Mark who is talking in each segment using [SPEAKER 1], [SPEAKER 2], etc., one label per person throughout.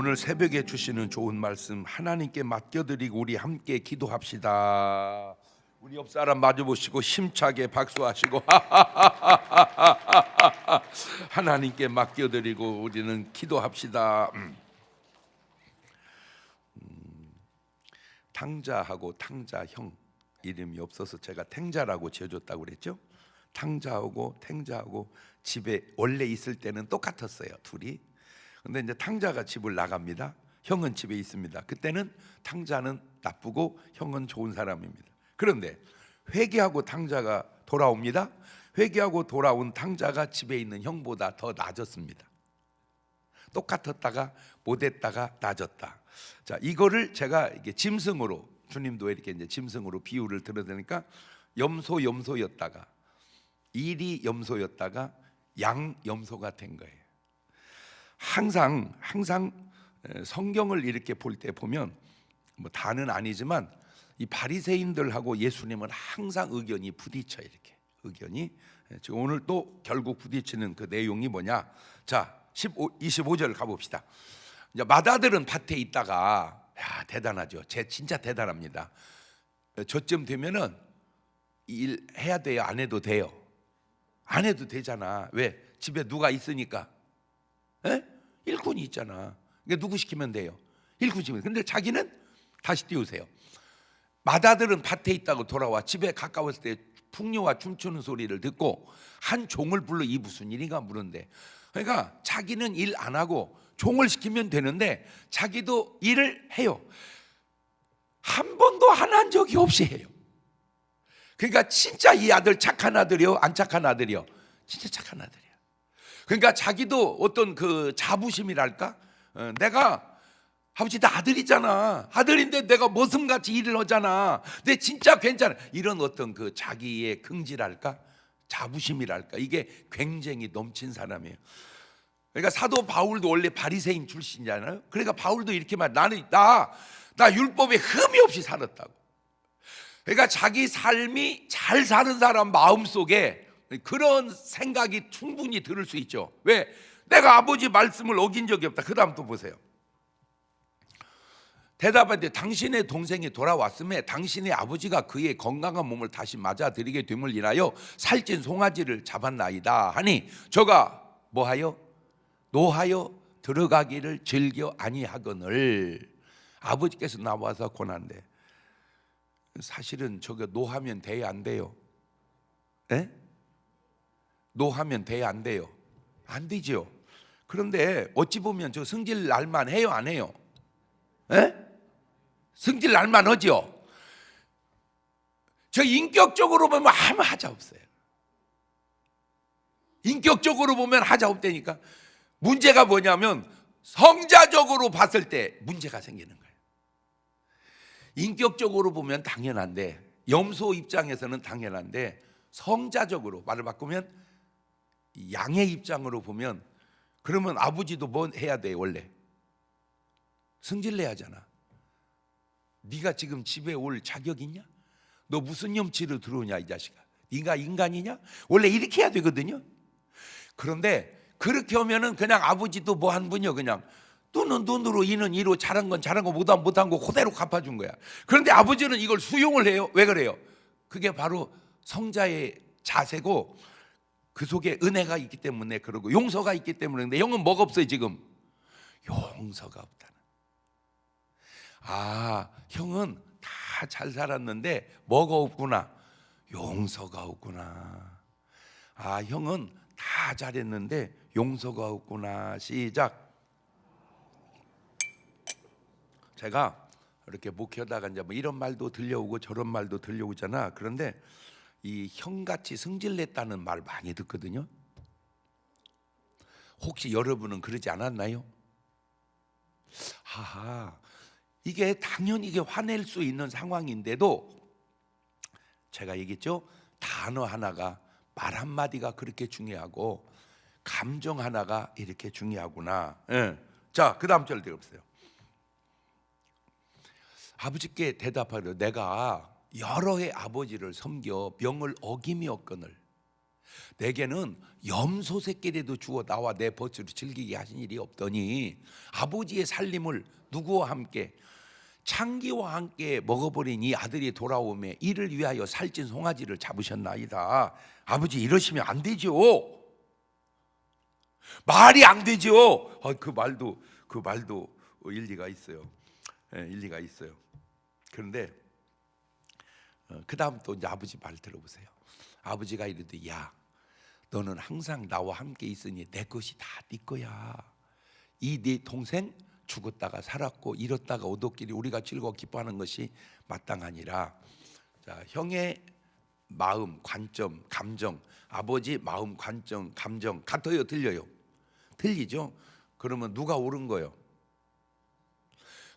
[SPEAKER 1] 오늘 새벽에 주시는 좋은 말씀 하나님께 맡겨드리고 우리 함께 기도합시다. 우리 옆 사람 마주보시고 힘차게 박수하시고 하나님께 맡겨드리고 우리는 기도합시다. 탕자하고 탕자형 이름이 없어서 제가 탱자라고 지어줬다고 그랬죠. 탕자하고 탱자하고 집에 원래 있을 때는 똑같았어요, 둘이. 근데 이제 탕자가 집을 나갑니다. 형은 집에 있습니다. 그때는 탕자는 나쁘고 형은 좋은 사람입니다. 그런데 회개하고 탕자가 돌아옵니다. 회개하고 돌아온 탕자가 집에 있는 형보다 더 나아졌습니다. 똑같았다가 못했다가 나아졌다. 자, 이거를 제가 이게 짐승으로, 주님도 이렇게 이제 짐승으로 비유를 들어드니까 염소였다가 일이 염소였다가 양 염소가 된 거예요. 항상 성경을 이렇게 볼 때 보면 뭐 다는 아니지만 이 바리새인들하고 예수님은 항상 의견이 부딪혀. 이렇게 의견이 지금 오늘 또 결국 부딪히는 그 내용이 뭐냐? 자, 25절 가봅시다. 이제 마다들은 밭에 있다가, 야, 대단하죠. 진짜 대단합니다. 저쯤 되면은 일 해야 돼요? 안 해도 돼요? 안 해도 되잖아. 왜? 집에 누가 있으니까. 에? 일꾼이 있잖아. 그러니까 누구 시키면 돼요? 일꾼 시키면. 근데 자기는 다시 띄우세요. 마다들은 밭에 있다고 돌아와 집에 가까웠을 때 풍류와 춤추는 소리를 듣고 한 종을 불러 이 무슨 일인가 물은데, 그러니까 자기는 일 안 하고 종을 시키면 되는데 자기도 일을 해요. 한 번도 안 한 적이 없이 해요. 그러니까 진짜 이 아들 착한 아들이요? 안 착한 아들이요? 진짜 착한 아들이야. 그러니까 자기도 어떤 그 자부심이랄까? 내가 아버지 나 아들이잖아. 아들인데 내가 머슴같이 일을 하잖아. 근데 진짜 괜찮아. 이런 어떤 그 자기의 긍지랄까? 자부심이랄까? 이게 굉장히 넘친 사람이에요. 그러니까 사도 바울도 원래 바리새인 출신이잖아요. 그러니까 바울도 이렇게 말, 나는 나 율법에 흠이 없이 살았다고. 그러니까 자기 삶이 잘 사는 사람 마음속에 그런 생각이 충분히 들을 수 있죠. 왜? 내가 아버지 말씀을 어긴 적이 없다. 그 다음 또 보세요. 대답할 때 당신의 동생이 돌아왔음에 당신의 아버지가 그의 건강한 몸을 다시 맞아들이게 됨을 인하여 살찐 송아지를 잡았나이다 하니 저가 뭐하여? 노하여 들어가기를 즐겨 아니하거늘. 아버지께서 나와서 권한대. 사실은 저거 노하면 돼야 안 돼요? 에? 노하면 돼야 안 돼요? 안 되죠. 그런데 어찌 보면 저 승질 날만 해요, 안 해요? 에? 승질 날만 하죠. 저 인격적으로 보면 아무 하자 없어요. 인격적으로 보면 하자 없다니까. 문제가 뭐냐면 성자적으로 봤을 때 문제가 생기는 거예요. 인격적으로 보면 당연한데, 염소 입장에서는 당연한데, 성자적으로 말을 바꾸면 양의 입장으로 보면, 그러면 아버지도 뭐 해야 돼? 원래 승질 내야 하잖아. 네가 지금 집에 올 자격 있냐? 너 무슨 염치로 들어오냐 이 자식아. 네가 인간이냐? 원래 이렇게 해야 되거든요. 그런데 그렇게 하면은 그냥 아버지도 뭐 한 분이요, 그냥 눈은 눈으로 이는 이로 잘한 건 잘한 거 못한 거 그대로 갚아준 거야. 그런데 아버지는 이걸 수용을 해요. 왜 그래요? 그게 바로 성자의 자세고 그 속에 은혜가 있기 때문에 그러고 용서가 있기 때문에. 근데 형은 뭐가 없어요 지금? 용서가 없다는. 아, 형은 다 잘 살았는데 뭐가 없구나? 용서가 없구나. 아, 형은 다 잘했는데 용서가 없구나. 시작. 제가 이렇게 목회하다가 이제 뭐 이런 말도 들려오고 저런 말도 들려오잖아. 그런데 이 형같이 승질냈다는 말 많이 듣거든요. 혹시 여러분은 그러지 않았나요? 하하, 이게 당연히 이게 화낼 수 있는 상황인데도 제가 얘기했죠. 단어 하나가, 말 한마디가 그렇게 중요하고 감정 하나가 이렇게 중요하구나. 예. 자, 그 다음 절 들어보세요. 아버지께 대답하려 내가 여러 해 아버지를 섬겨 명을 어김이었거늘 내게는 염소 새끼라도 주어 나와 내 벗으로 즐기게 하신 일이 없더니 아버지의 살림을 누구와 함께 창기와 함께 먹어버린 이 아들이 돌아오매 이를 위하여 살찐 송아지를 잡으셨나이다. 아버지 이러시면 안 되죠. 말이 안 되죠. 그 말도 일리가 있어요. 일리가 있어요. 그런데 그 다음 또 이제 아버지 말 들어보세요. 아버지가 이르되 야 너는 항상 나와 함께 있으니 내 것이 다 네 거야. 이 네 동생 죽었다가 살았고 잃었다가 얻었기를 우리가 즐거워 기뻐하는 것이 마땅하니라. 자, 형의 마음, 관점, 감정, 아버지 마음, 관점, 감정 같아요, 틀려요? 틀리죠? 그러면 누가 옳은 거예요?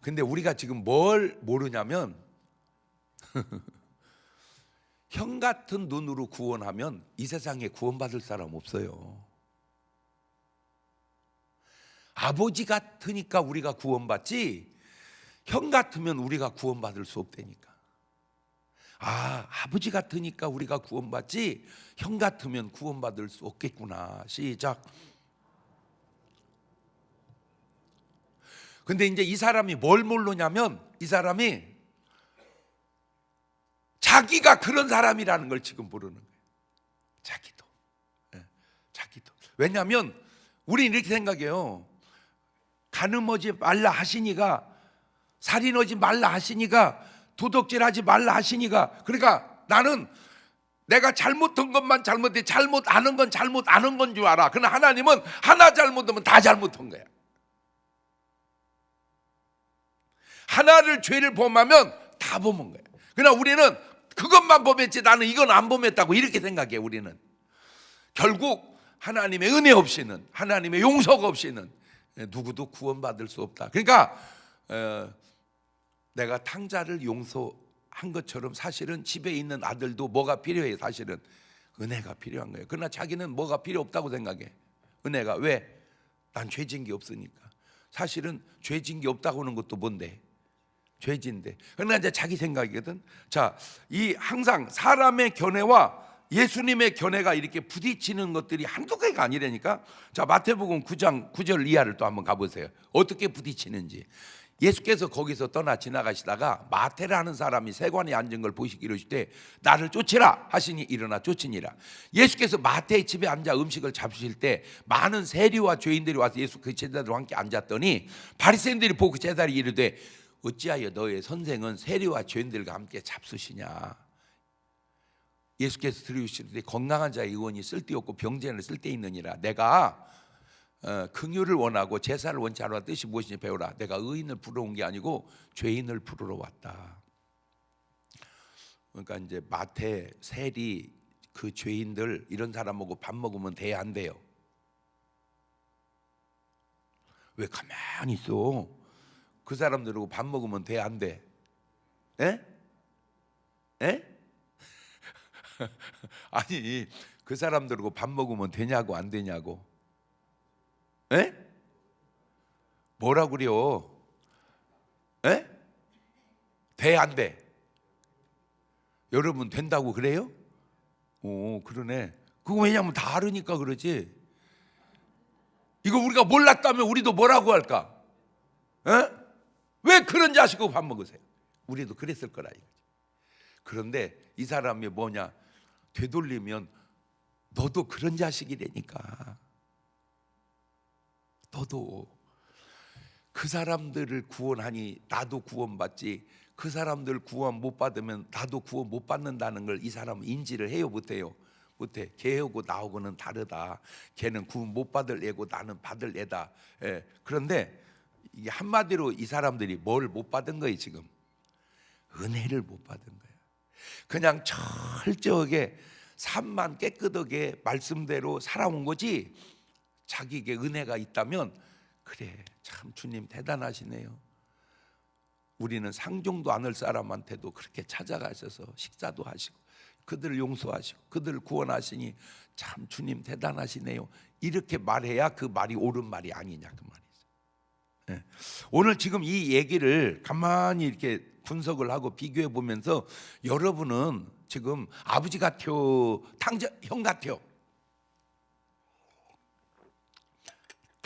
[SPEAKER 1] 근데 우리가 지금 뭘 모르냐면 형 같은 눈으로 구원하면 이 세상에 구원받을 사람 없어요. 아버지 같으니까 우리가 구원받지 형 같으면 우리가 구원받을 수 없다니까. 아버지 같으니까 우리가 구원받지 형 같으면 구원받을 수 없겠구나. 시작. 근데 이제 이 사람이 뭘 모르냐면 이 사람이 자기가 그런 사람이라는 걸 지금 모르는 거예요. 자기도. 자기도. 왜냐하면 우리는 이렇게 생각해요. 간음하지 말라 하시니가, 살인하지 말라 하시니가, 도둑질하지 말라 하시니가, 그러니까 나는 내가 잘못한 것만 잘못해, 잘못 아는 건 잘못 아는 건 줄 알아. 그러나 하나님은 하나 잘못하면 다 잘못한 거야. 하나를 죄를 범하면 다 범한 거야. 그러나 우리는 그것만 범했지 나는 이건 안 범했다고 이렇게 생각해. 우리는 결국 하나님의 은혜 없이는, 하나님의 용서가 없이는 누구도 구원받을 수 없다. 그러니까 내가 탕자를 용서한 것처럼 사실은 집에 있는 아들도 뭐가 필요해? 사실은 은혜가 필요한 거예요. 그러나 자기는 뭐가 필요 없다고 생각해. 은혜가. 왜? 난 죄진 게 없으니까. 사실은 죄진 게 없다고 하는 것도 뭔데? 죄진데. 그러나 이제 자기 생각이거든. 자, 이 항상 사람의 견해와 예수님의 견해가 이렇게 부딪히는 것들이 한두 개가 아니라니까. 자, 마태복음 9장 9절 이하를 또 한번 가보세요. 어떻게 부딪히는지. 예수께서 거기서 떠나 지나가시다가 마태라는 사람이 세관에 앉은 걸 보시기 이르시되 나를 쫓으라 하시니 일어나 쫓으니라. 예수께서 마태의 집에 앉아 음식을 잡수실 때 많은 세리와 죄인들이 와서 예수 그 제자들과 함께 앉았더니 바리새인들이 보고 그 제자들이 이르되 어찌하여 너의 선생은 세리와 죄인들과 함께 잡수시냐. 예수께서 들으시되 건강한 자의 의원이 쓸데없고 병자는 쓸데있느니라. 내가 긍휼을 원하고 제사를 원치 않아 뜻이 무엇이냐 배우라. 내가 의인을 부르러 온 게 아니고 죄인을 부르러 왔다. 그러니까 이제 마태, 세리, 그 죄인들 이런 사람하고 밥 먹으면 돼 안 돼요? 왜 가만히 있어? 그 사람들하고 밥 먹으면 돼 안 돼? 에? 에? 아니 그 사람들하고 밥 먹으면 되냐고 안 되냐고? 에? 뭐라 그래요? 에? 돼 안 돼? 여러분 된다고 그래요? 오 그러네. 그거 왜냐면 다 알으니까 그러지. 이거 우리가 몰랐다면 우리도 뭐라고 할까? 에? 왜 그런 자식하고 밥 먹으세요? 우리도 그랬을 거라 이거지. 그런데 이 사람이 뭐냐? 되돌리면 너도 그런 자식이라니까. 너도 그 사람들을 구원하니 나도 구원받지. 그 사람들 구원 못 받으면 나도 구원 못 받는다는 걸 이 사람은 인지를 해요 못해요? 못해. 걔하고 나하고는 다르다. 걔는 구원 못 받을 애고 나는 받을 애다. 예. 그런데 이게 한마디로 이 사람들이 뭘 못 받은 거예요 지금? 은혜를 못 받은 거예요. 그냥 철저하게 삶만 깨끗하게 말씀대로 살아온 거지. 자기에게 은혜가 있다면 그래 참 주님 대단하시네요. 우리는 상종도 않을 사람한테도 그렇게 찾아가셔서 식사도 하시고 그들을 용서하시고 그들을 구원하시니 참 주님 대단하시네요. 이렇게 말해야 그 말이 옳은 말이 아니냐 그 말이죠. 네. 오늘 지금 이 얘기를 가만히 이렇게 분석을 하고 비교해 보면서 여러분은 지금 아버지 같아요, 탕자 형 같아요?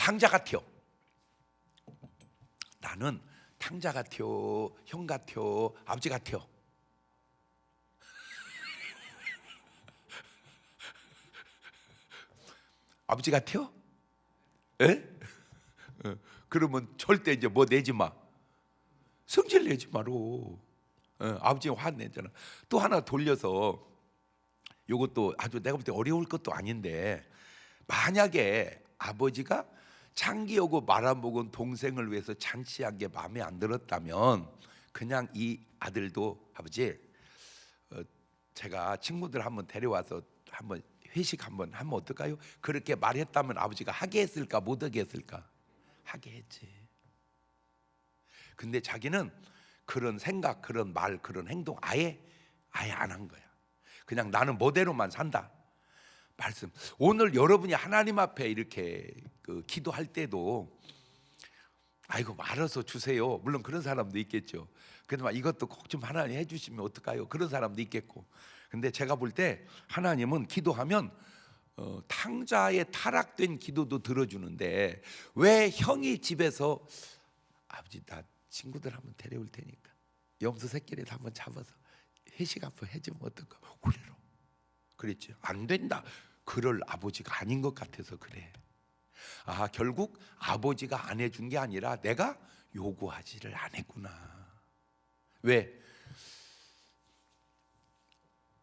[SPEAKER 1] 탕자 같아요. 나는 탕자 같아요, 형 같아요, 아버지 같아요. 아버지 같아요? 에? 그러면 절대 이제 뭐 내지 마. 성질 내지 마로. 아버지가 화내잖아. 또 하나 돌려서, 요것도 아주 내가 볼 때 어려울 것도 아닌데, 만약에 아버지가 장기여고 말아먹은 동생을 위해서 잔치한 게 마음에 안 들었다면, 그냥 이 아들도 아버지, 제가 친구들 한번 데려와서 한번 회식 한번 하면 어떨까요? 그렇게 말했다면 아버지가 하게 했을까 못 하게 했을까? 하게 했지. 근데 자기는 그런 생각, 그런 말, 그런 행동 아예 안 한 거야. 그냥 나는 뭐대로만 산다. 말씀. 오늘 여러분이 하나님 앞에 이렇게 기도할 때도 아이고 알아서 주세요. 물론 그런 사람도 있겠죠. 그래도 이것도 꼭 좀 하나님 해주시면 어떨까요? 그런 사람도 있겠고. 근데 제가 볼 때 하나님은 기도하면 탕자의 타락된 기도도 들어주는데, 왜 형이 집에서 아버지 나 친구들 한번 데려올 테니까 염소 새끼를 한번 잡아서 회식 한번 해주면 어떨까? 그래로 그랬지. 안 된다. 그럴 아버지가 아닌 것 같아서 그래. 아, 결국 아버지가 안 해준 게 아니라 내가 요구하지를 안 했구나. 왜?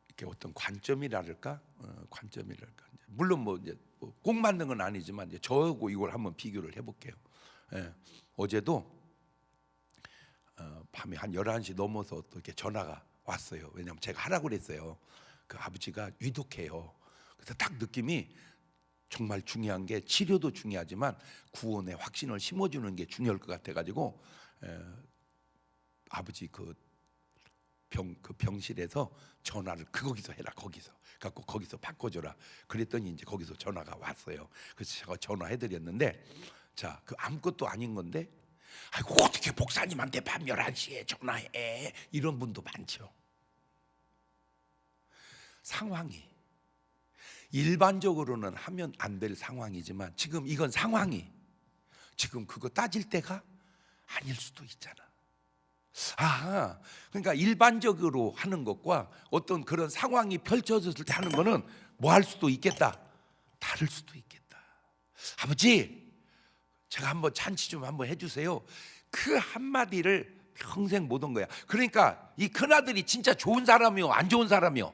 [SPEAKER 1] 이렇게 어떤 관점이랄까? 관점이랄까? 물론 뭐 이제 꼭 맞는 건 아니지만 이제 저하고 이걸 한번 비교를 해볼게요. 어제도 밤에 한 11시 넘어서 또 이렇게 전화가 왔어요. 왜냐하면 제가 하라고 그랬어요. 그 아버지가 위독해요. 그래서 딱 느낌이 정말 중요한 게, 치료도 중요하지만 구원의 확신을 심어주는 게 중요할 것 같아가지고 아버지 그 병실에서 전화를 거기서 해라, 거기서 갖고 거기서 바꿔줘라. 그랬더니 이제 거기서 전화가 왔어요. 그래서 제가 전화해드렸는데, 자, 그 아무것도 아닌 건데, 아이고 어떻게 목사님한테 밤 11시에 전화해? 이런 분도 많죠. 상황이 일반적으로는 하면 안 될 상황이지만 지금 이건 상황이 지금 그거 따질 때가 아닐 수도 있잖아. 아, 그러니까 일반적으로 하는 것과 어떤 그런 상황이 펼쳐졌을 때 하는 거는 뭐 할 수도 있겠다, 다를 수도 있겠다. 아버지, 제가 한번 잔치 좀 한번 해주세요. 그 한마디를 평생 못 온 거야. 그러니까 이 큰아들이 진짜 좋은 사람이요, 안 좋은 사람이요?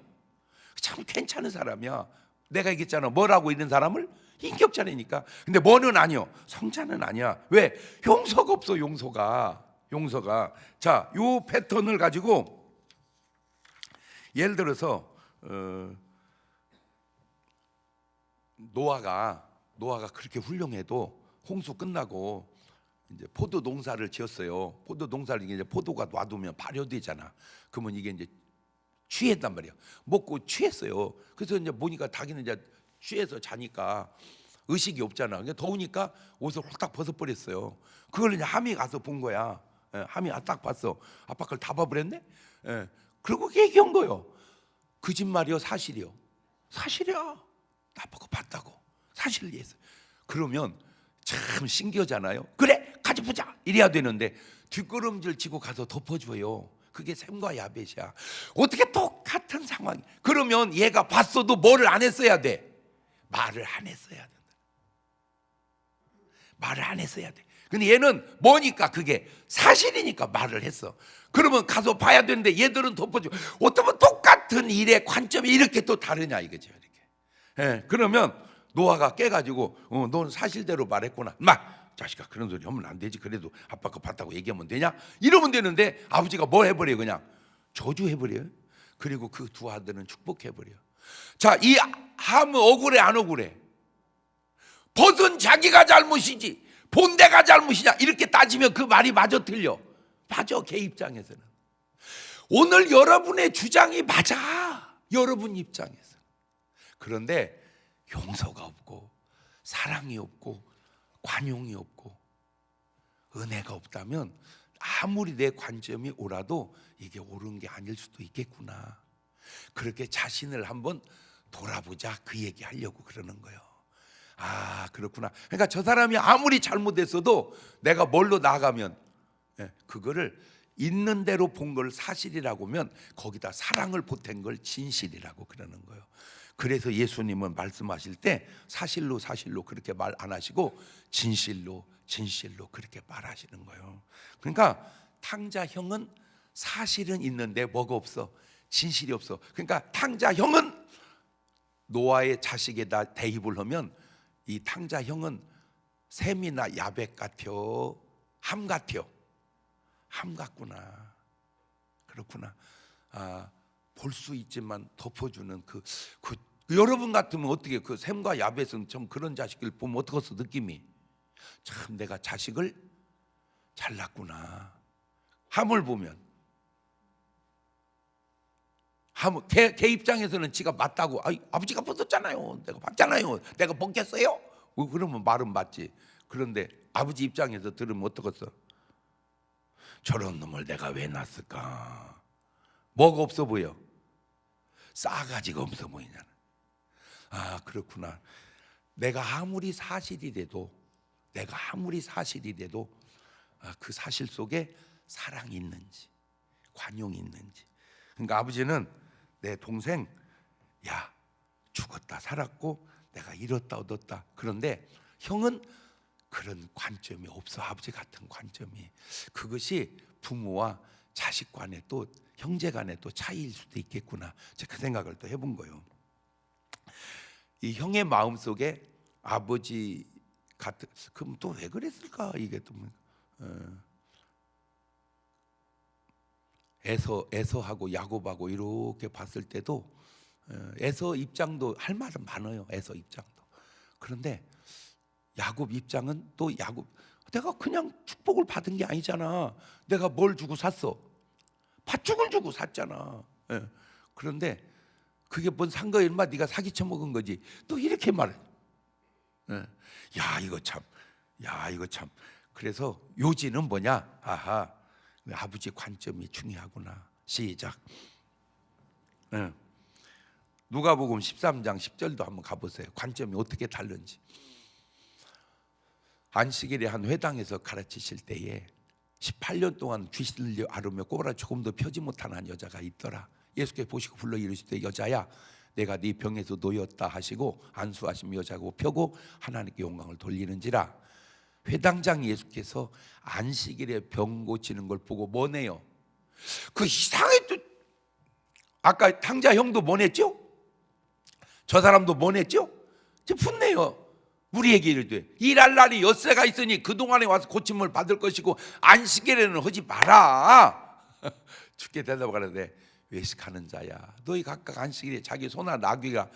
[SPEAKER 1] 참 괜찮은 사람이야. 내가 얘기했잖아. 뭐라고 이런 사람을? 인격자라니까. 근데 뭐는 아니요, 성자는 아니야. 왜? 용서가 없어. 용서가. 자, 요 패턴을 가지고 예를 들어서 노아가 그렇게 훌륭해도 홍수 끝나고 이제 포도 농사를 지었어요. 포도 농사를 이제 포도가 놔두면 발효되잖아. 그러면 이게 이제 취했단 말이야. 먹고 취했어요. 그래서 이제 보니까 자기는 이제 취해서 자니까 의식이 없잖아. 그러니까 더우니까 옷을 홀딱 벗어버렸어요. 그걸 이제 함이 가서 본 거야. 함이 딱 봤어. 아빠 걸 다 봐버렸네. 그리고 얘기한 거요. 거짓말이요, 사실이요? 사실이야. 아빠가 봤다고. 사실을 얘기했어. 그러면 참 신기하잖아요. 그래, 가져 보자 이래야 되는데 뒷걸음질 치고 가서 덮어줘요. 그게 샘과 야벳이야. 어떻게 똑같은 상황이. 그러면 얘가 봤어도 뭐를 안 했어야 돼? 말을 안 했어야 된다. 말을 안 했어야 돼. 근데 얘는 뭐니까, 그게 사실이니까 말을 했어. 그러면 가서 봐야 되는데 얘들은 덮어줘. 어쩌면 똑같은 일의 관점이 이렇게 또 다르냐 이거죠. 이렇게. 그러면 노아가 깨가지고 너는 사실대로 말했구나. 자식아, 그런 소리 하면 안 되지. 그래도 아빠 거 봤다고 얘기하면 되냐? 이러면 되는데 아버지가 뭐 해버려요? 그냥 저주해버려요. 그리고 그 두 아들은 축복해버려요. 자, 이 함은 억울해, 안 억울해? 벗은 자기가 잘못이지 본대가 잘못이냐 이렇게 따지면 그 말이 마저 틀려. 맞아, 걔 입장에서는. 오늘 여러분의 주장이 맞아, 여러분 입장에서. 그런데 용서가 없고 사랑이 없고 관용이 없고 은혜가 없다면 아무리 내 관점이 옳아도 이게 옳은 게 아닐 수도 있겠구나. 그렇게 자신을 한번 돌아보자, 그 얘기 하려고 그러는 거예요. 아, 그렇구나. 그러니까 저 사람이 아무리 잘못했어도 내가 뭘로 나가면 그거를 있는 대로 본 걸 사실이라고 하면 거기다 사랑을 보탠 걸 진실이라고 그러는 거예요. 그래서 예수님은 말씀하실 때 사실로 사실로 그렇게 말 안 하시고 진실로 진실로 그렇게 말하시는 거예요. 그러니까 탕자형은 사실은 있는데 뭐가 없어? 진실이 없어. 그러니까 탕자형은 노아의 자식에다 대입을 하면 이 탕자형은 셈이나 야벳 같아요? 함 같아요? 함 같구나. 그렇구나. 아, 볼 수 있지만 덮어주는 그 여러분 같으면 어떻게 그 셈과 야벳은 좀 그런 자식을 보면 어떻겠어? 느낌이 참 내가 자식을 잘났구나. 함을 보면 걔 입장에서는 지가 맞다고. 아버지가 벗었잖아요. 내가 봤잖아요. 내가 벗겼어요. 그러면 말은 맞지. 그런데 아버지 입장에서 들으면 어떡했어? 저런 놈을 내가 왜 낳았을까? 뭐가 없어 보여? 싸가지가 없어 보이잖아. 아, 그렇구나. 내가 아무리 사실이래도 그 사실 속에 사랑이 있는지 관용이 있는지. 그러니까 아버지는 내 동생 야 죽었다 살았고 내가 잃었다 얻었다. 그런데 형은 그런 관점이 없어. 아버지 같은 관점이. 그것이 부모와 자식 간에 또 형제 간에 또 차이일 수도 있겠구나. 제가 그 생각을 또 해본 거예요. 이 형의 마음 속에 아버지 같은, 그럼 또 왜 그랬을까? 이게 또 에서하고 야곱하고 이렇게 봤을 때도 에서 입장도 할 말은 많아요. 에서 입장도. 그런데 야곱 입장은 또 내가 그냥 축복을 받은 게 아니잖아. 내가 뭘 주고 샀어? 팥죽을 주고 샀잖아. 그런데 그게 뭔 산 거야? 인마 네가 사기쳐 먹은 거지. 또 이렇게 말해. 야 이거 참. 그래서 요지는 뭐냐? 아하, 아버지 관점이 중요하구나. 시작. 누가복음 13장 10절도 한번 가보세요. 관점이 어떻게 다른지. 안식일에 한 회당에서 가르치실 때에 18년 동안 귀신을 앓으며 꼬부라 조금도 펴지 못한 한 여자가 있더라. 예수께서 보시고 불러 이르시되 여자야 내가 네 병에서 놓였다 하시고 안수하시며 여자고 펴고 하나님께 영광을 돌리는지라. 회당장 예수께서 안식일에 병 고치는 걸 보고 뭐네요? 그 이상했던 아까 탕자 형도 뭐냈죠? 저 사람도 뭐냈죠? 분내요. 우리에게 이르되 일할 날이 엿새가 있으니 그동안에 와서 고침을 받을 것이고 안식일에는 하지 마라. 주께 대답하는데 외식하는 자야 너희 각각 안식일에 자기 소나 나귀가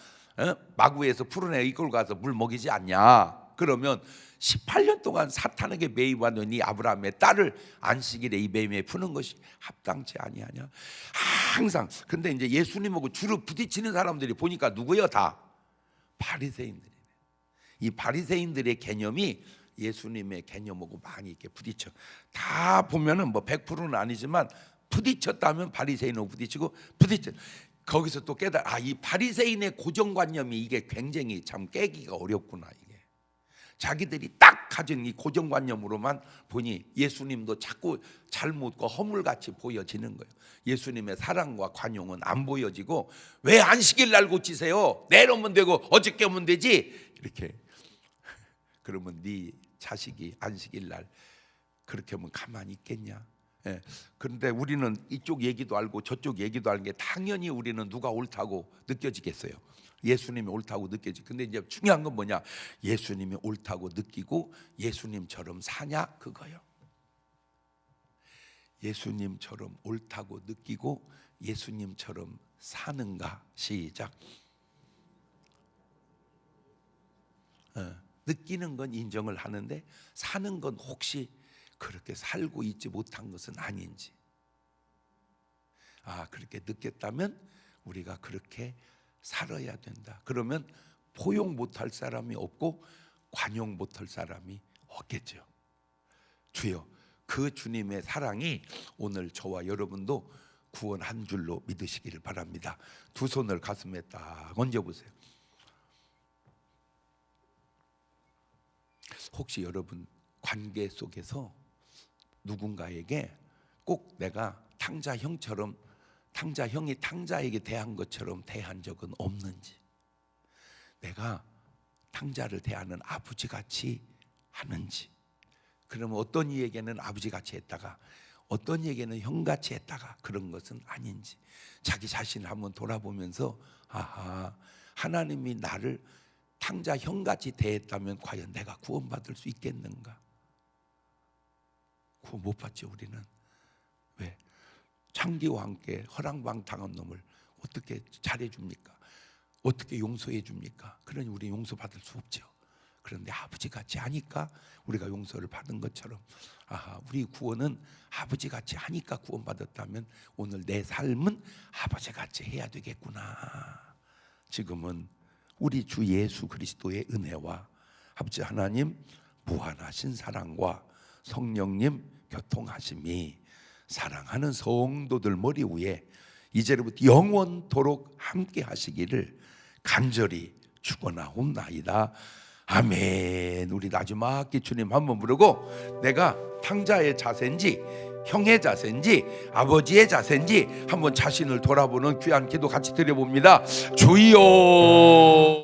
[SPEAKER 1] 마구에서 푸른 애 이끌고 가서 물 먹이지 않냐? 그러면 18년 동안 사탄에게 매입하는 네 아브라함의 딸을 안식일에 이 매매에 푸는 것이 합당치 아니하냐? 항상. 근데 이제 예수님하고 주로 부딪히는 사람들이 보니까 누구요? 다 바리새인들이네. 이 바리새인들의 개념이 예수님의 개념하고 많이 이렇게 부딪혀. 다 보면은 뭐 100%는 아니지만 부딪혔다면 바리새인하고 부딪히고 거기서 또 깨달아. 이 바리새인의 고정관념이 이게 굉장히 참 깨기가 어렵구나. 이게 자기들이 딱 가진 이 고정관념으로만 보니 예수님도 자꾸 잘못과 허물같이 보여지는 거예요. 예수님의 사랑과 관용은 안 보여지고 왜 안식일 날 고치세요? 내일 오면 되고 어저께 오면 되지. 이렇게 그러면 네 자식이 안식일 날 그렇게 하면 가만히 있겠냐? 그런데 우리는 이쪽 얘기도 알고 저쪽 얘기도 아는 게 당연히 우리는 누가 옳다고 느껴지겠어요? 예수님이 옳다고 느껴지. 근데 이제 중요한 건 뭐냐? 예수님이 옳다고 느끼고 예수님처럼 사냐 그거요. 예수님처럼 옳다고 느끼고 예수님처럼 사는가? 시작. 느끼는 건 인정을 하는데 사는 건 혹시 그렇게 살고 있지 못한 것은 아닌지. 그렇게 느꼈다면 우리가 그렇게 살아야 된다. 그러면 포용 못할 사람이 없고 관용 못할 사람이 없겠죠. 주여, 그 주님의 사랑이 오늘 저와 여러분도 구원한 줄로 믿으시기를 바랍니다. 두 손을 가슴에 딱 얹어보세요. 혹시 여러분 관계 속에서 누군가에게 꼭 내가 탕자형처럼, 탕자형이 탕자에게 대한 것처럼 대한 적은 없는지, 내가 탕자를 대하는 아버지같이 하는지, 그러면 어떤 이에게는 아버지같이 했다가 어떤 이에게는 형같이 했다가 그런 것은 아닌지 자기 자신을 한번 돌아보면서 아하, 하나님이 나를 탕자 형같이 대했다면 과연 내가 구원받을 수 있겠는가? 구원 못 받죠. 우리는. 왜? 창기와 함께 허랑방탕한 놈을 어떻게 잘해줍니까? 어떻게 용서해줍니까? 그러니 우리 용서받을 수 없죠. 그런데 아버지같이 하니까 우리가 용서를 받은 것처럼, 아하, 우리 구원은 아버지같이 하니까 구원받았다면 오늘 내 삶은 아버지같이 해야 되겠구나. 지금은 우리 주 예수 그리스도의 은혜와 아버지 하나님 무한하신 사랑과 성령님 교통하심이 사랑하는 성도들 머리 위에 이제로부터 영원토록 함께 하시기를 간절히 축원하옵나이다. 아멘. 우리 마지막에 주님 한번 부르고 내가 탕자의 자세인지 형의 자세인지 아버지의 자세인지 한번 자신을 돌아보는 귀한 기도 같이 드려봅니다. 주여.